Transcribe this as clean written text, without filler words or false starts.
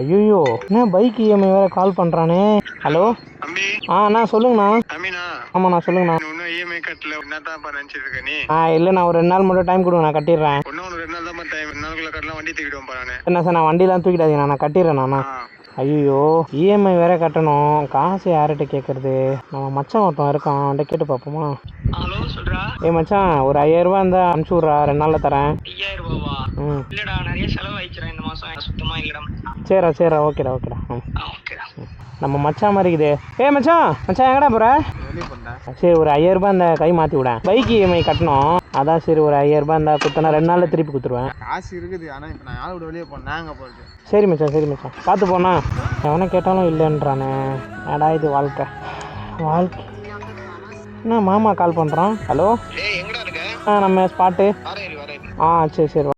ஐயோ, என்ன bike EMI வேற கால் பண்றானே. ஹலோ தம்பி. அண்ணா சொல்லுங்கண்ணா. அமீனா. ஆமாண்ணா சொல்லுங்கண்ணா. இன்னும் இஎம்ஐ கட்டல, என்னதான் நினைச்சிட்டு இருக்க நீ? இல்லைண்ணா, ஒரு 2 நாள் மட்டும் டைம் கொடுங்க, நான் கட்டிடுறேன். இன்னும் 2 நாள் தான் டைம். 2 நாளுக்குள்ள கட்டலாம், வண்டி தூக்கிடுவோம் பாரு. என்ன சார், நான் வண்டிலாம் தூக்கிடாதீங்க, நான் கட்டிடுறேண்ணா. ஐயோ, இஎம்ஐ வேற கட்டணும், காசு யார்கிட்ட கேட்கறது? நம்ம மச்சான் ஒருத்தன் இருக்கான், அவன்கிட்ட கேட்டு பார்ப்போமா? ஹலோ சொல்றா. மச்சான், ஒரு 5000 ரூபா இருந்தா அனுப்பிச்சு விட்றா, 2 நாள்ல தரேன். 5000 ரூபாவா? இல்லடா, நிறைய செலவு ஆயிடுச்சுடா இந்த மாசம், சுத்தமா இல்லடா. சரிடா ஓகேடா. ஓகேடா. நம்ம மச்சான் மாதிரி இருக்குது. மச்சான் எங்கடா போற? சரி, ஒரு 5000 ரூபாய் இந்த கை மாற்றி விட, பைக் இஎம்ஐ கட்டணும். அதான் சரி, ஒரு 5000 ரூபாய் இருந்தால் குத்தனா 2 நாளில் திருப்பி கொடுத்துருவேன். காசு இருக்குது, ஆனால் இப்போ நான் ஆளோட வெளியே போனேன் போகிறது. சரி மச்சான் பார்த்து போனா. எவனை கேட்டாலும் இல்லைன்றானே. ஏடா இது வாழ்க்கை. என்ன மாமா கால் பண்ணுறான்? ஹலோ, எங்கடா இருக்க? நம்ம ஸ்பாட்டு. வரேன். சரி